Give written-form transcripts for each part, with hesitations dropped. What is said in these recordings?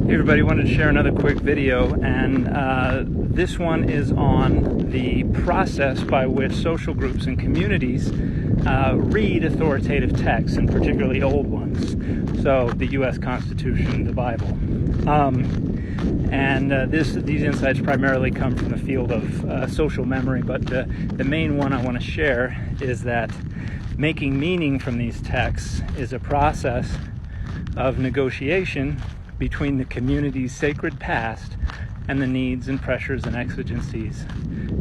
Hey everybody, wanted to share another quick video, and this one is on the process by which social groups and communities read authoritative texts, and particularly old ones, so the U.S. Constitution, the Bible. These insights primarily come from the field of social memory, but the main one I want to share is that making meaning from these texts is a process of negotiation between the community's sacred past and the needs and pressures and exigencies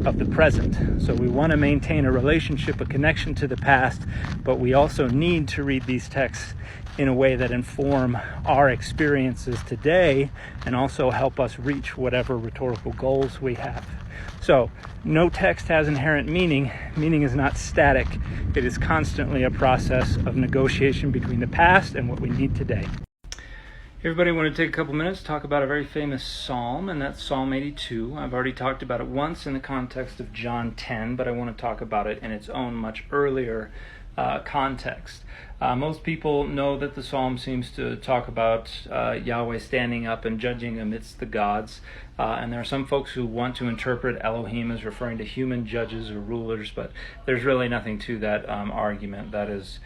of the present. So we want to maintain a relationship, a connection to the past, but we also need to read these texts in a way that inform our experiences today and also help us reach whatever rhetorical goals we have. So no text has inherent meaning. Meaning is not static. It is constantly a process of negotiation between the past and what we need today. Everybody, I want to take a couple minutes to talk about a very famous psalm, and that's Psalm 82. I've already talked about it once in the context of John 10, but I want to talk about it in its own much earlier context. Most people know that the psalm seems to talk about Yahweh standing up and judging amidst the gods, and there are some folks who want to interpret Elohim as referring to human judges or rulers, but there's really nothing to that argument. That is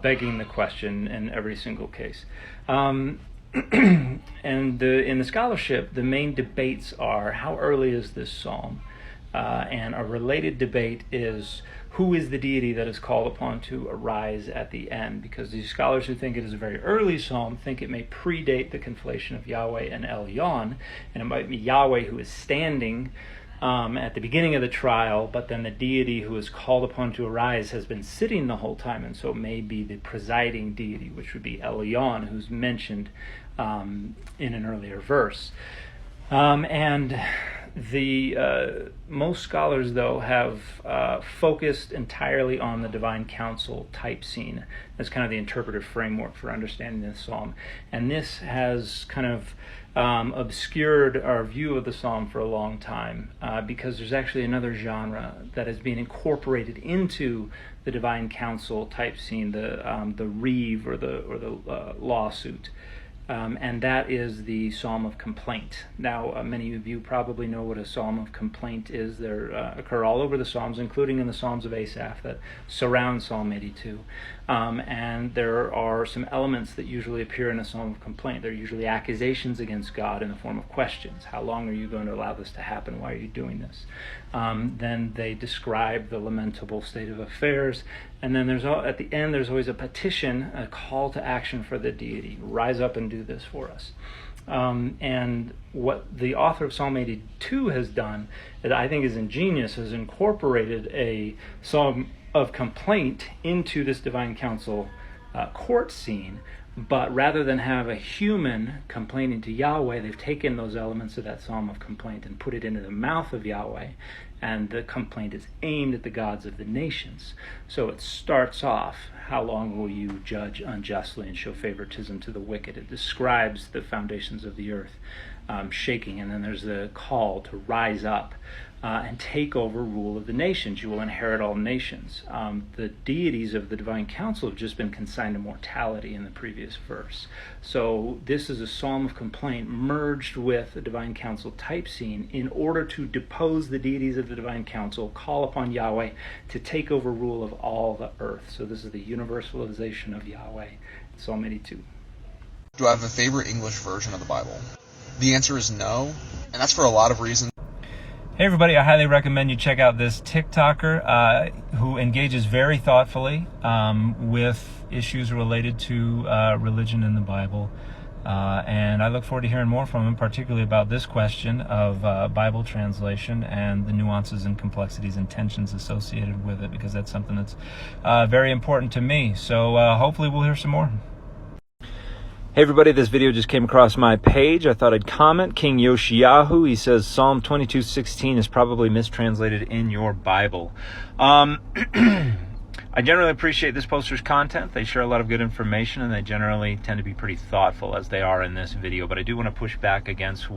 begging the question in every single case. And in the scholarship, the main debates are how early is this psalm? And a related debate is who is the deity that is called upon to arise at the end? Because these scholars who think it is a very early psalm think it may predate the conflation of Yahweh and Elyon, and it might be Yahweh who is standing at the beginning of the trial, but then the deity who is called upon to arise has been sitting the whole time, and so it may be the presiding deity, which would be Elyon, who's mentioned in an earlier verse. And the most scholars, though, have focused entirely on the divine council type scene as kind of the interpretive framework for understanding this psalm. And this has kind of obscured our view of the psalm for a long time because there's actually another genre that is being incorporated into the divine council type scene, the reeve or the lawsuit. And that is the Psalm of Complaint. Now, many of you probably know what a Psalm of Complaint is. They occur all over the Psalms, including in the Psalms of Asaph that surround Psalm 82. And there are some elements that usually appear in a Psalm of Complaint. They're usually accusations against God in the form of questions. How long are you going to allow this to happen? Why are you doing this? Then they describe the lamentable state of affairs. And then at the end, there's always a petition, a call to action for the deity. Rise up and do this for us. And what the author of Psalm 82 has done, that I think is ingenious, has incorporated a psalm of complaint into this divine council court scene. But rather than have a human complaining to Yahweh, they've taken those elements of that psalm of complaint and put it into the mouth of Yahweh, and the complaint is aimed at the gods of the nations. So it starts off, how long will you judge unjustly and show favoritism to the wicked? It describes the foundations of the earth shaking, and then there's the call to rise up and take over rule of the nations. You will inherit all nations. The deities of the divine council have just been consigned to mortality in the previous verse. So this is a psalm of complaint merged with a divine council type scene in order to depose the deities of the divine council, call upon Yahweh to take over rule of all the earth. So this is the universalization of Yahweh. Psalm 82. Do I have a favorite English version of the Bible? The answer is no, and that's for a lot of reasons. Hey everybody, I highly recommend you check out this TikToker who engages very thoughtfully with issues related to religion and the Bible. And I look forward to hearing more from him, particularly about this question of Bible translation and the nuances and complexities and tensions associated with it, because that's something that's very important to me. So hopefully we'll hear some more. Hey everybody, this video just came across my page. I thought I'd comment. King Yoshiyahu, he says Psalm 22:16 is probably mistranslated in your Bible. I I generally appreciate this poster's content. They share a lot of good information, and they generally tend to be pretty thoughtful, as they are in this video. But I do want to push back against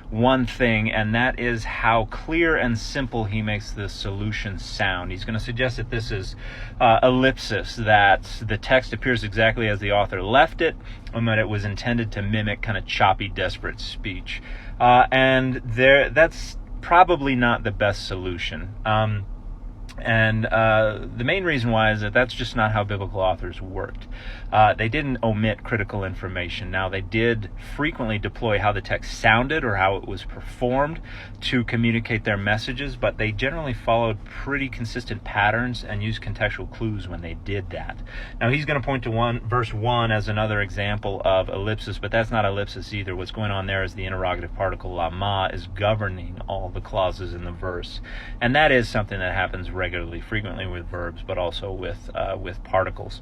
one thing, and that is how clear and simple he makes the solution sound. He's going to suggest that this is ellipsis, that the text appears exactly as the author left it, and that it was intended to mimic kind of choppy, desperate speech. That's probably not the best solution. The main reason why is that that's just not how biblical authors worked. They didn't omit critical information. Now, they did frequently deploy how the text sounded or how it was performed to communicate their messages, but they generally followed pretty consistent patterns and used contextual clues when they did that. Now, he's going to point to verse 1 as another example of ellipsis, but that's not ellipsis either. What's going on there is the interrogative particle lama is governing all the clauses in the verse, and that is something that happens regularly, frequently with verbs, but also with particles.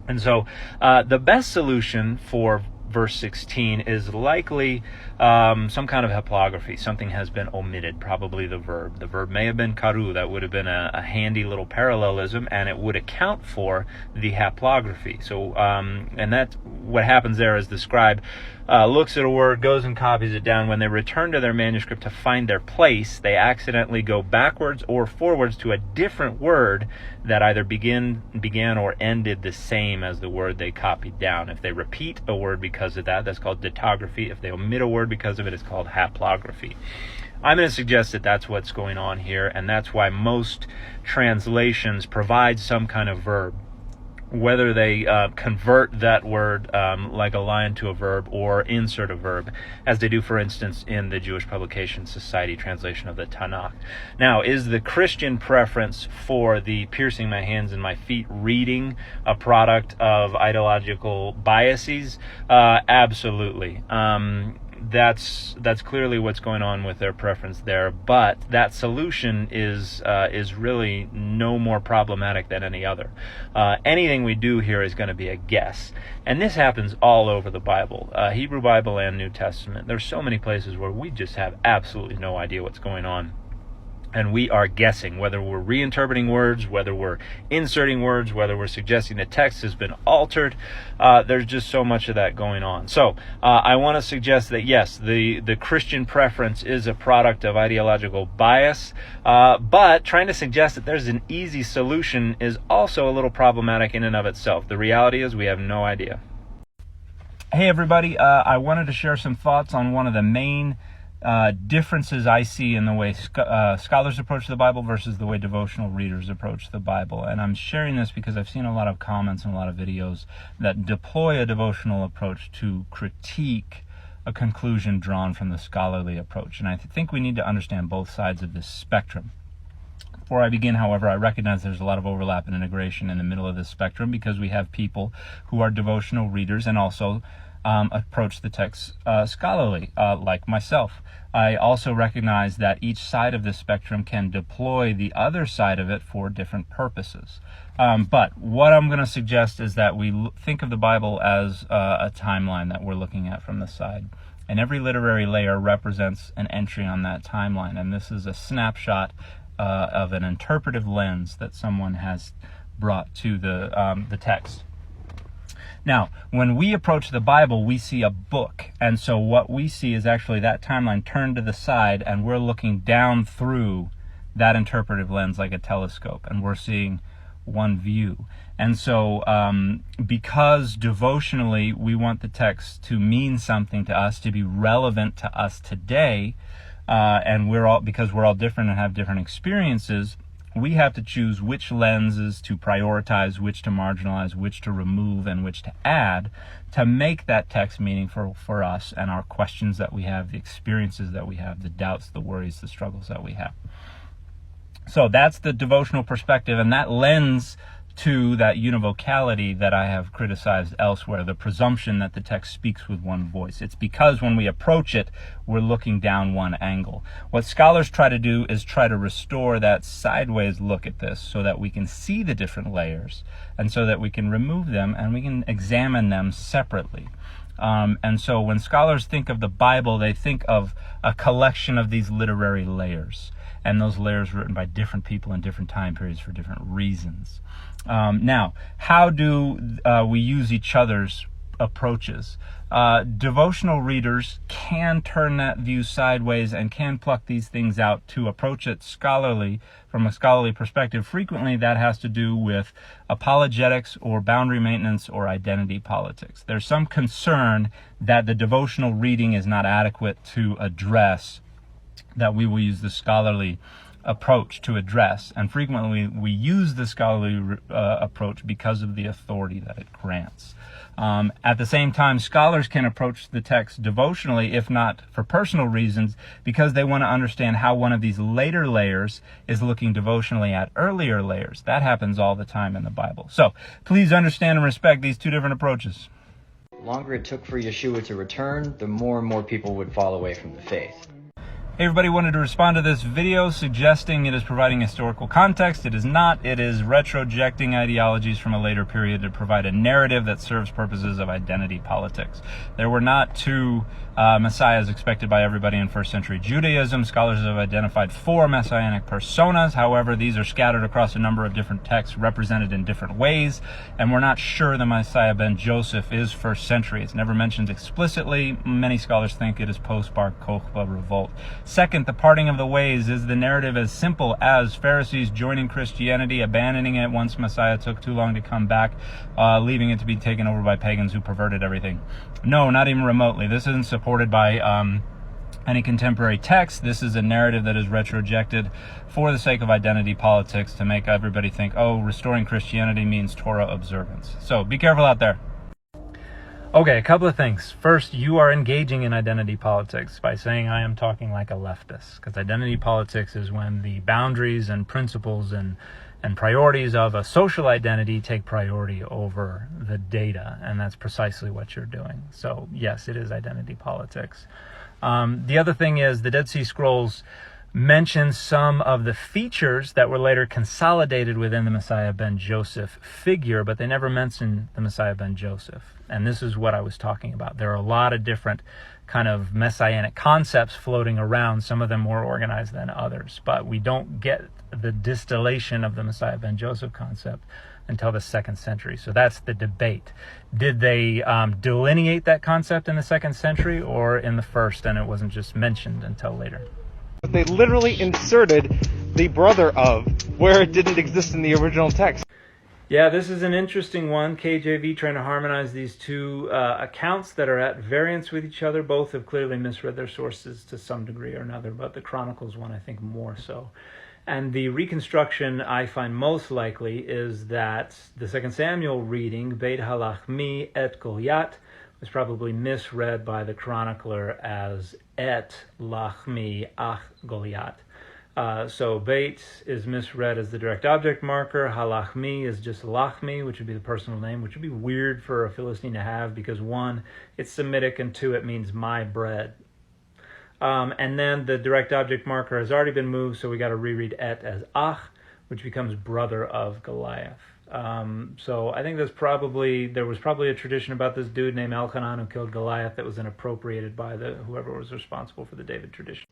And so the best solution for verse 16 is likely some kind of haplography. Something has been omitted, probably the verb. The verb may have been karu. That would have been a handy little parallelism, and it would account for the haplography. So, and that's what happens there is the scribe looks at a word, goes and copies it down. When they return to their manuscript to find their place, they accidentally go backwards or forwards to a different word that either began or ended the same as the word they copied down. If they repeat a word because of that, that's called dittography. If they omit a word because of it, it's called haplography. I'm going to suggest that that's what's going on here, and that's why most translations provide some kind of verb, whether they convert that word like a line to a verb or insert a verb, as they do, for instance, in the Jewish Publication Society translation of the Tanakh. Now, is the Christian preference for the piercing my hands and my feet reading a product of ideological biases? Absolutely. That's clearly what's going on with their preference there, but that solution is really no more problematic than any other. Anything we do here is going to be a guess, and this happens all over the Bible, Hebrew Bible and New Testament. There's so many places where we just have absolutely no idea what's going on. And we are guessing, whether we're reinterpreting words, whether we're inserting words, whether we're suggesting the text has been altered. There's just so much of that going on. So I want to suggest that, yes, the Christian preference is a product of ideological bias, but trying to suggest that there's an easy solution is also a little problematic in and of itself. The reality is we have no idea. Hey, everybody. I wanted to share some thoughts on one of the main differences I see in the way scholars approach the Bible versus the way devotional readers approach the Bible. And I'm sharing this because I've seen a lot of comments and a lot of videos that deploy a devotional approach to critique a conclusion drawn from the scholarly approach. And I think we need to understand both sides of this spectrum. Before I begin, however, I recognize there's a lot of overlap and integration in the middle of this spectrum because we have people who are devotional readers and also approach the text scholarly, like myself. I also recognize that each side of the spectrum can deploy the other side of it for different purposes. But what I'm going to suggest is that we think of the Bible as a timeline that we're looking at from the side. And every literary layer represents an entry on that timeline. And this is a snapshot of an interpretive lens that someone has brought to the text. Now, when we approach the Bible, we see a book. And so what we see is actually that timeline turned to the side, and we're looking down through that interpretive lens like a telescope, and we're seeing one view. And so because devotionally we want the text to mean something to us, to be relevant to us today, and because we're all different and have different experiences, we have to choose which lenses to prioritize, which to marginalize, which to remove, and which to add to make that text meaningful for us and our questions that we have, the experiences that we have, the doubts, the worries, the struggles that we have. So that's the devotional perspective, and that lends to that univocality that I have criticized elsewhere, the presumption that the text speaks with one voice. It's because when we approach it, we're looking down one angle. What scholars try to do is try to restore that sideways look at this so that we can see the different layers and so that we can remove them and we can examine them separately. And so when scholars think of the Bible, they think of a collection of these literary layers, and those layers written by different people in different time periods for different reasons. Now, how do we use each other's approaches? Devotional readers can turn that view sideways and can pluck these things out to approach it from a scholarly perspective. Frequently, that has to do with apologetics or boundary maintenance or identity politics. There's some concern that the devotional reading is not adequate to address, that we will use the scholarly approach to address. And frequently, we use the scholarly approach because of the authority that it grants. At the same time, scholars can approach the text devotionally, if not for personal reasons, because they want to understand how one of these later layers is looking devotionally at earlier layers. That happens all the time in the Bible. So please understand and respect these two different approaches. The longer it took for Yeshua to return, the more and more people would fall away from the faith. Hey everybody, wanted to respond to this video suggesting it is providing historical context. It is not. It is retrojecting ideologies from a later period to provide a narrative that serves purposes of identity politics. There were not two messiahs expected by everybody in first century Judaism. Scholars have identified 4 messianic personas. However, these are scattered across a number of different texts represented in different ways, and we're not sure the Messiah ben Joseph is first century. It's never mentioned explicitly. Many scholars think it is post-Bar Kokhba revolt. Second, the parting of the ways. Is the narrative as simple as Pharisees joining Christianity, abandoning it once Messiah took too long to come back, leaving it to be taken over by pagans who perverted everything? No, not even remotely. This isn't supported by any contemporary text. This is a narrative that is retrojected for the sake of identity politics to make everybody think, oh, restoring Christianity means Torah observance. So be careful out there. Okay, a couple of things. First, you are engaging in identity politics by saying I am talking like a leftist, because identity politics is when the boundaries and principles and priorities of a social identity take priority over the data, and that's precisely what you're doing. So yes, it is identity politics. The other thing is the Dead Sea Scrolls mention some of the features that were later consolidated within the Messiah ben Joseph figure, but they never mention the Messiah ben Joseph. And this is what I was talking about. There are a lot of different kind of messianic concepts floating around, some of them more organized than others, but we don't get the distillation of the Messiah ben Joseph concept until the 2nd century. So that's the debate. Did they delineate that concept in the 2nd century or in the 1st, and it wasn't just mentioned until later? But they literally inserted the brother of where it didn't exist in the original text. Yeah, this is an interesting one. KJV trying to harmonize these two accounts that are at variance with each other. Both have clearly misread their sources to some degree or another, but the Chronicles one I think more so. And the reconstruction I find most likely is that the 2 Samuel reading, Beit halachmi et Goliath, was probably misread by the chronicler as et lachmi ach Goliath. So Beit is misread as the direct object marker. Halachmi is just lachmi, which would be the personal name, which would be weird for a Philistine to have because 1, it's Semitic, and 2, it means my bread. And then the direct object marker has already been moved, so we got to reread et as ach, which becomes brother of Goliath. So I think there was probably a tradition about this dude named Elchanan who killed Goliath that was then appropriated by whoever was responsible for the David tradition.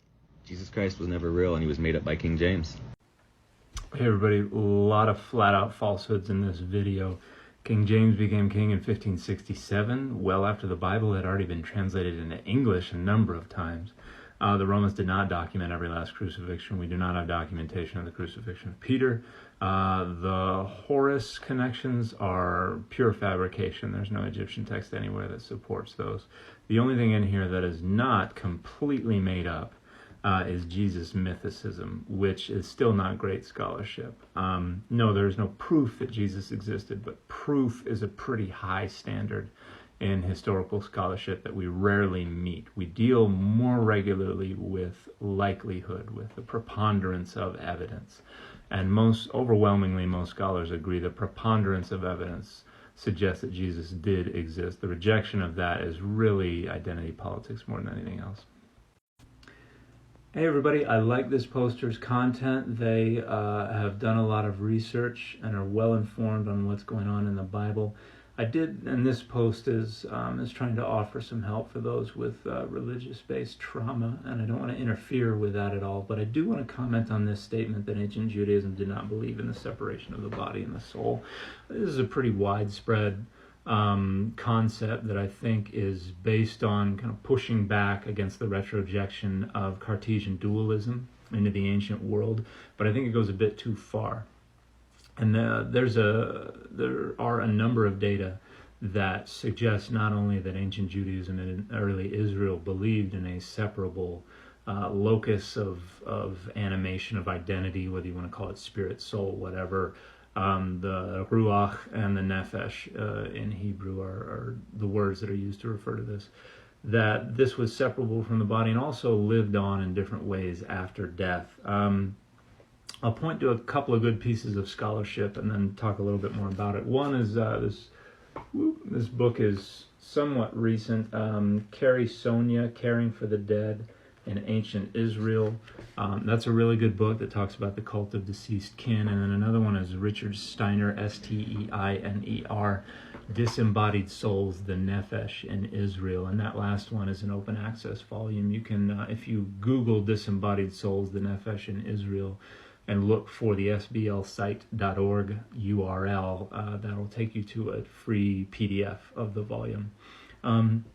Jesus Christ was never real, and he was made up by King James. Hey everybody, a lot of flat-out falsehoods in this video. King James became king in 1567, well after the Bible had already been translated into English a number of times. The Romans did not document every last crucifixion. We do not have documentation of the crucifixion of Peter. The Horus connections are pure fabrication. There's no Egyptian text anywhere that supports those. The only thing in here that is not completely made up is Jesus mythicism, which is still not great scholarship. No, there's no proof that Jesus existed, but proof is a pretty high standard in historical scholarship that we rarely meet. We deal more regularly with likelihood, with the preponderance of evidence. And overwhelmingly, most scholars agree the preponderance of evidence suggests that Jesus did exist. The rejection of that is really identity politics more than anything else. Hey everybody, I like this poster's content. They have done a lot of research and are well informed on what's going on in the Bible. I did, and this post is trying to offer some help for those with religious-based trauma, and I don't want to interfere with that at all, but I do want to comment on this statement that ancient Judaism did not believe in the separation of the body and the soul. This is a pretty widespread concept that I think is based on kind of pushing back against the retrojection of Cartesian dualism into the ancient world, but I think it goes a bit too far. And there are a number of data that suggest not only that ancient Judaism and early Israel believed in a separable locus of animation, of identity, whether you want to call it spirit, soul, whatever. The ruach and the nefesh in Hebrew are the words that are used to refer to this. That this was separable from the body and also lived on in different ways after death. I'll point to a couple of good pieces of scholarship and then talk a little bit more about it. One is this book is somewhat recent. Carrie Sonia, Caring for the Dead in Ancient Israel. That's a really good book that talks about the cult of deceased kin. And then another one is Richard Steiner, Steiner, Disembodied Souls, the Nefesh in Israel. And that last one is an open access volume. You can, if you Google Disembodied Souls, the Nefesh in Israel, and look for the sblsite.org URL, that'll take you to a free PDF of the volume. And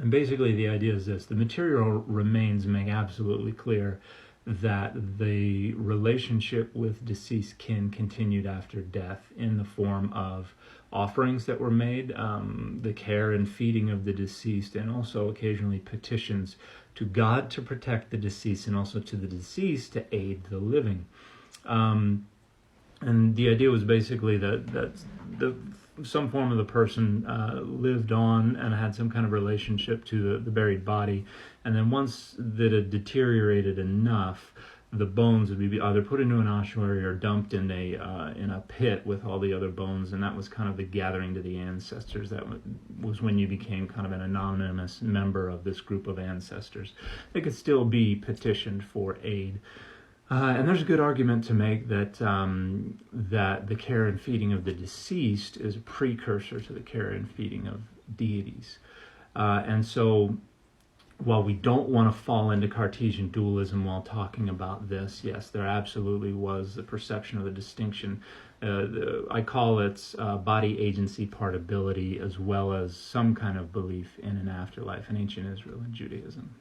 basically the idea is this: the material remains make absolutely clear that the relationship with deceased kin continued after death in the form of offerings that were made, the care and feeding of the deceased, and also occasionally petitions to God to protect the deceased and also to the deceased to aid the living. And the idea was basically that some form of the person lived on and had some kind of relationship to the buried body, and then once that it deteriorated enough, the bones would be either put into an ossuary or dumped in a pit with all the other bones, and that was kind of the gathering to the ancestors. That was when you became kind of an anonymous member of this group of ancestors. They could still be petitioned for aid. And there's a good argument to make that that the care and feeding of the deceased is a precursor to the care and feeding of deities. And so while we don't want to fall into Cartesian dualism while talking about this, yes, there absolutely was the perception of the distinction. I call it body agency partability, as well as some kind of belief in an afterlife in ancient Israel and Judaism.